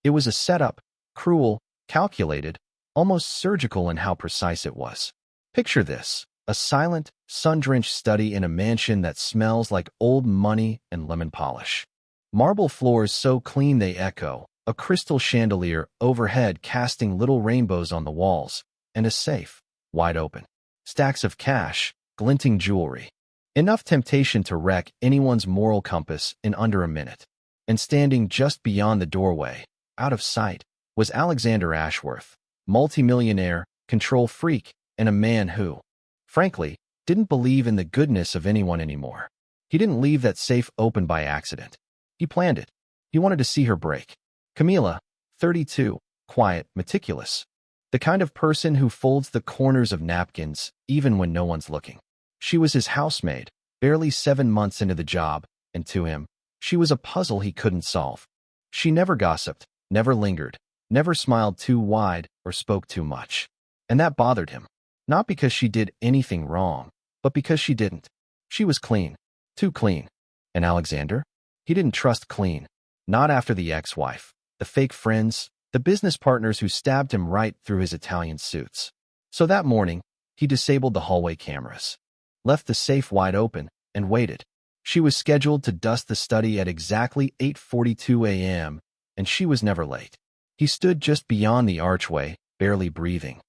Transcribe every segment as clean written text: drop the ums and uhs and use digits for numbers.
It was a setup, cruel, calculated, almost surgical in how precise it was. Picture this, a silent, sun-drenched study in a mansion that smells like old money and lemon polish. Marble floors so clean they echo, a crystal chandelier overhead casting little rainbows on the walls, and a safe, wide open. Stacks of cash, glinting jewelry. Enough temptation to wreck anyone's moral compass in under a minute. And standing just beyond the doorway, out of sight, was Alexander Ashworth, multimillionaire, control freak, and a man who, frankly, didn't believe in the goodness of anyone anymore. He didn't leave that safe open by accident. He planned it. He wanted to see her break. Camila, 32, quiet, meticulous. The kind of person who folds the corners of napkins even when no one's looking. She was his housemaid, barely 7 months into the job, and to him, she was a puzzle he couldn't solve. She never gossiped, never lingered, never smiled too wide or spoke too much. And that bothered him. Not because she did anything wrong, but because she didn't. She was clean. Too clean. And Alexander? He didn't trust clean. Not after the ex-wife, the fake friends, the business partners who stabbed him right through his Italian suits. So that morning, he disabled the hallway cameras, left the safe wide open, and waited. She was scheduled to dust the study at exactly 8:42 a.m., and she was never late. He stood just beyond the archway, barely breathing,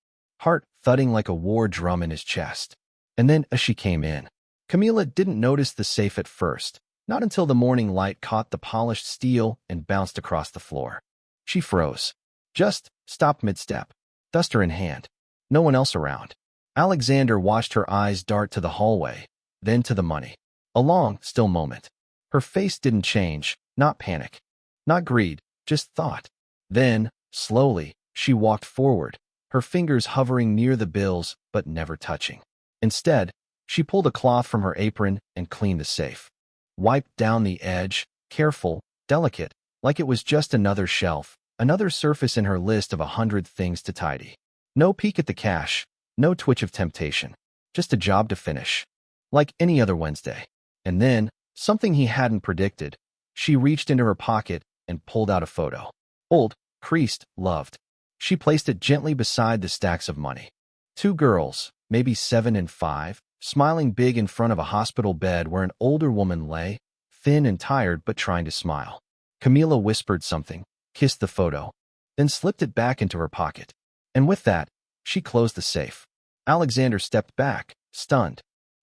heart thudding like a war drum in his chest. And then, as she came in, Camila didn't notice the safe at first, not until the morning light caught the polished steel and bounced across the floor. She froze. Just stopped mid-step, duster in hand. No one else around. Alexander watched her eyes dart to the hallway, then to the money. A long, still moment. Her face didn't change, not panic, not greed, just thought. Then, slowly, she walked forward, her fingers hovering near the bills but never touching. Instead, she pulled a cloth from her apron and cleaned the safe. Wiped down the edge, careful, delicate, like it was just another shelf, another surface in her list of 100 things to tidy. No peek at the cash, no twitch of temptation, just a job to finish, like any other Wednesday. And then, something he hadn't predicted, she reached into her pocket and pulled out a photo. Old, creased, loved. She placed it gently beside the stacks of money. 2 girls, maybe 7 and 5, smiling big in front of a hospital bed where an older woman lay, thin and tired but trying to smile. Camila whispered something, kissed the photo, then slipped it back into her pocket. And with that, she closed the safe. Alexander stepped back, stunned.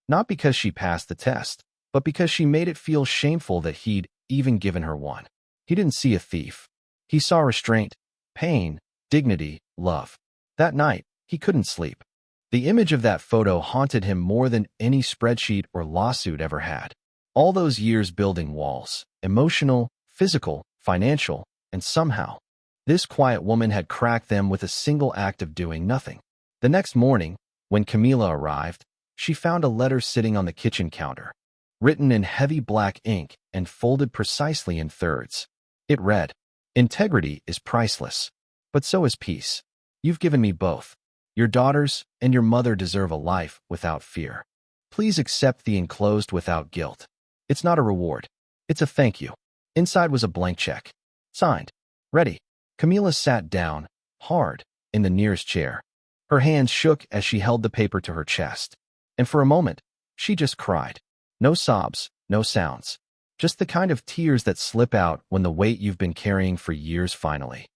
Not because she passed the test, but because she made it feel shameful that he'd even given her one. He didn't see a thief. He saw restraint, pain, dignity, love. That night, he couldn't sleep. The image of that photo haunted him more than any spreadsheet or lawsuit ever had. All those years building walls, emotional, physical, financial, and somehow, this quiet woman had cracked them with a single act of doing nothing. The next morning, when Camila arrived, she found a letter sitting on the kitchen counter, written in heavy black ink and folded precisely in thirds. It read, "Integrity is priceless, but so is peace. You've given me both. Your daughters and your mother deserve a life without fear. Please accept the enclosed without guilt. It's not a reward. It's a thank you." Inside was a blank check. Signed. Ready. Camila sat down, hard, in the nearest chair. Her hands shook as she held the paper to her chest. And for a moment, she just cried. No sobs, no sounds. Just the kind of tears that slip out when the weight you've been carrying for years finally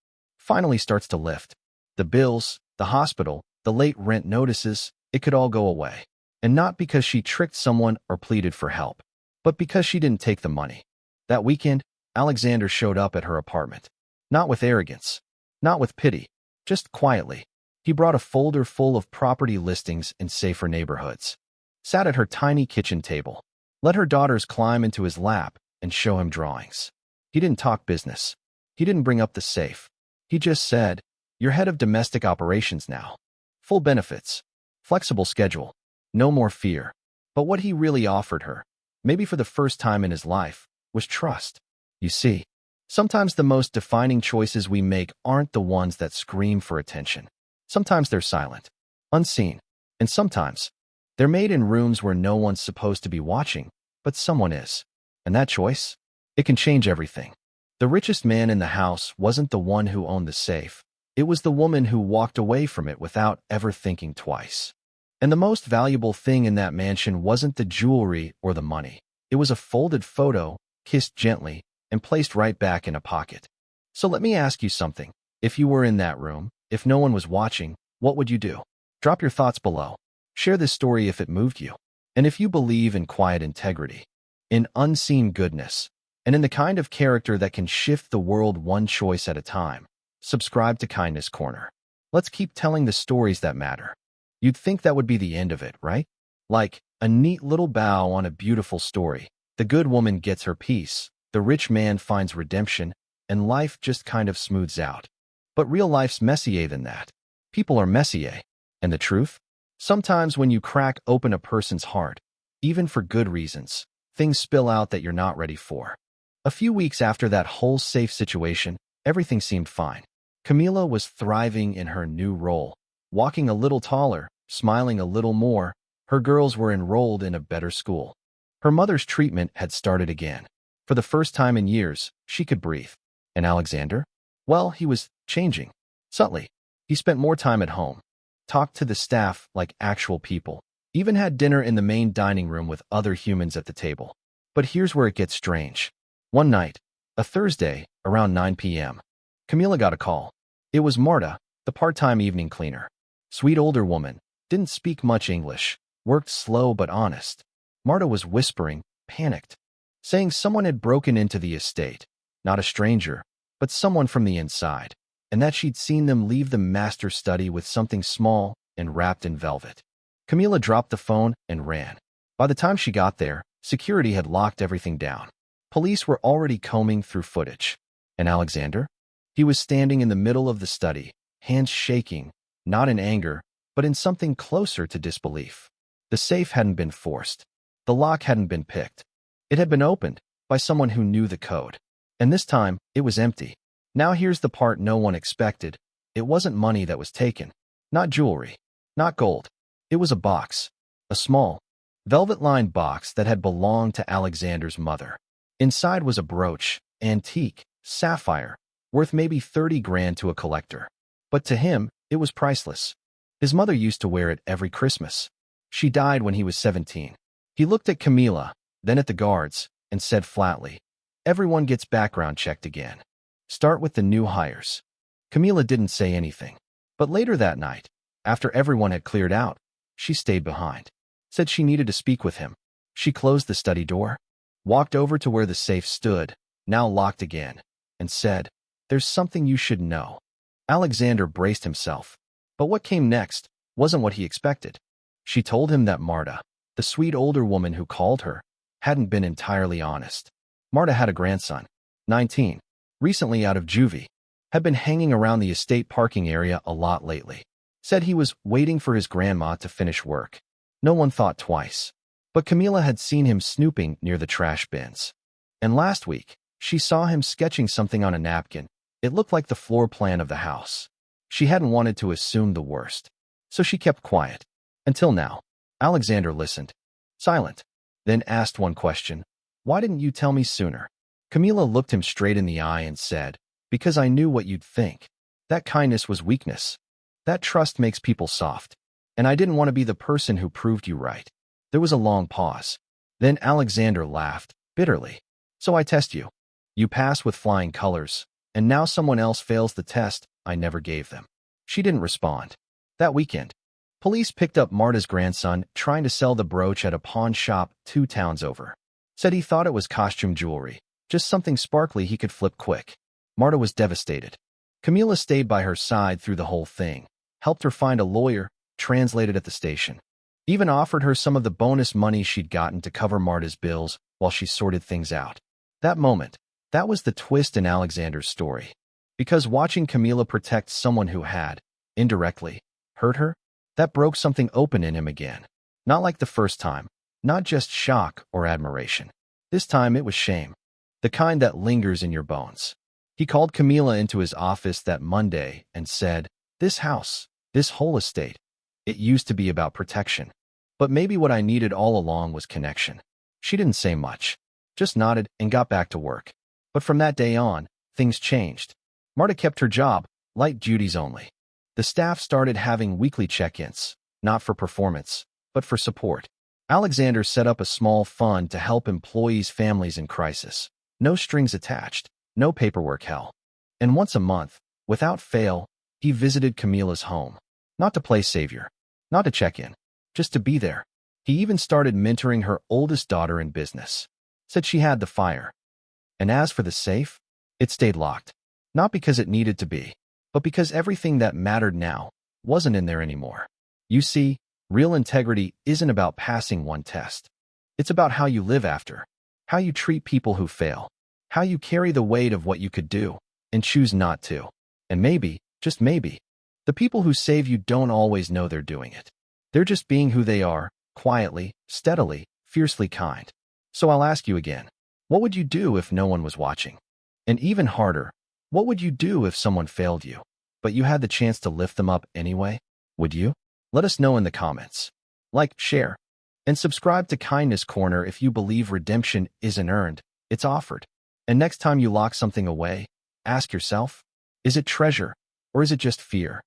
starts to lift. The bills, the hospital, the late rent notices, it could all go away. And not because she tricked someone or pleaded for help, but because she didn't take the money. That weekend, Alexander showed up at her apartment. Not with arrogance, not with pity, just quietly. He brought a folder full of property listings in safer neighborhoods. Sat at her tiny kitchen table. Let her daughters climb into his lap and show him drawings. He didn't talk business. He didn't bring up the safe. He just said, "You're head of domestic operations now. Full benefits. Flexible schedule. No more fear." But what he really offered her, maybe for the first time in his life, was trust. You see, sometimes the most defining choices we make aren't the ones that scream for attention. Sometimes they're silent, unseen, and sometimes they're made in rooms where no one's supposed to be watching, but someone is. And that choice, it can change everything. The richest man in the house wasn't the one who owned the safe. It was the woman who walked away from it without ever thinking twice. And the most valuable thing in that mansion wasn't the jewelry or the money. It was a folded photo, kissed gently, and placed right back in a pocket. So let me ask you something. If you were in that room, if no one was watching, what would you do? Drop your thoughts below. Share this story if it moved you. And if you believe in quiet integrity, in unseen goodness, and in the kind of character that can shift the world one choice at a time, subscribe to Kindness Corner. Let's keep telling the stories that matter. You'd think that would be the end of it, right? Like a neat little bow on a beautiful story. The good woman gets her peace, the rich man finds redemption, and life just kind of smooths out. But real life's messier than that. People are messier. And the truth? Sometimes when you crack open a person's heart, even for good reasons, things spill out that you're not ready for. A few weeks after that whole safe situation, everything seemed fine. Camila was thriving in her new role, walking a little taller, smiling a little more. Her girls were enrolled in a better school. Her mother's treatment had started again. For the first time in years, she could breathe. And Alexander? Well, he was changing. Subtly. He spent more time at home, talked to the staff like actual people, even had dinner in the main dining room with other humans at the table. But here's where it gets strange. One night, a Thursday, around 9 p.m., Camila got a call. It was Marta, the part-time evening cleaner. Sweet older woman, didn't speak much English, worked slow but honest. Marta was whispering, panicked, saying someone had broken into the estate. Not a stranger, but someone from the inside, and that she'd seen them leave the master study with something small and wrapped in velvet. Camila dropped the phone and ran. By the time she got there, security had locked everything down. Police were already combing through footage. And Alexander? He was standing in the middle of the study, hands shaking, not in anger, but in something closer to disbelief. The safe hadn't been forced. The lock hadn't been picked. It had been opened by someone who knew the code. And this time, it was empty. Now here's the part no one expected. It wasn't money that was taken. Not jewelry. Not gold. It was a box. A small, velvet-lined box that had belonged to Alexander's mother. Inside was a brooch, antique, sapphire, worth maybe 30 grand to a collector. But to him, it was priceless. His mother used to wear it every Christmas. She died when he was 17. He looked at Camila, then at the guards, and said flatly, "Everyone gets background checked again. Start with the new hires." Camila didn't say anything. But later that night, after everyone had cleared out, she stayed behind. Said she needed to speak with him. She closed the study door, walked over to where the safe stood, now locked again, and said, "There's something you should know." Alexander braced himself. But what came next wasn't what he expected. She told him that Marta, the sweet older woman who called her, hadn't been entirely honest. Marta had a grandson, 19, recently out of juvie, had been hanging around the estate parking area a lot lately. Said he was waiting for his grandma to finish work. No one thought twice. But Camila had seen him snooping near the trash bins. And last week, she saw him sketching something on a napkin. It looked like the floor plan of the house. She hadn't wanted to assume the worst, so she kept quiet. Until now. Alexander listened, silent, then asked one question. "Why didn't you tell me sooner?" Camila looked him straight in the eye and said, "Because I knew what you'd think. That kindness was weakness. That trust makes people soft. And I didn't want to be the person who proved you right." There was a long pause. Then Alexander laughed, bitterly. "So I test you. You pass with flying colors, and now someone else fails the test I never gave them." She didn't respond. That weekend, police picked up Marta's grandson trying to sell the brooch at a pawn shop 2 towns over. Said he thought it was costume jewelry, just something sparkly he could flip quick. Marta was devastated. Camila stayed by her side through the whole thing, helped her find a lawyer, translated at the station. Even offered her some of the bonus money she'd gotten to cover Marta's bills while she sorted things out. That moment, that was the twist in Alexander's story. Because watching Camila protect someone who had, indirectly, hurt her, that broke something open in him again. Not like the first time, not just shock or admiration. This time it was shame. The kind that lingers in your bones. He called Camila into his office that Monday and said, "This house, this whole estate, it used to be about protection. But maybe what I needed all along was connection." She didn't say much, just nodded and got back to work. But from that day on, things changed. Marta kept her job, light duties only. The staff started having weekly check-ins, not for performance, but for support. Alexander set up a small fund to help employees' families in crisis. No strings attached, no paperwork hell. And once a month, without fail, he visited Camila's home. Not to play savior, not to check in, just to be there. He even started mentoring her oldest daughter in business. Said she had the fire. And as for the safe, it stayed locked. Not because it needed to be, but because everything that mattered now wasn't in there anymore. You see, real integrity isn't about passing one test. It's about how you live after, how you treat people who fail, how you carry the weight of what you could do and choose not to. And maybe, just maybe, the people who save you don't always know they're doing it. They're just being who they are, quietly, steadily, fiercely kind. So I'll ask you again, what would you do if no one was watching? And even harder, what would you do if someone failed you, but you had the chance to lift them up anyway? Would you? Let us know in the comments. Like, share, and subscribe to Kindness Corner if you believe redemption isn't earned, it's offered. And next time you lock something away, ask yourself, is it treasure or is it just fear?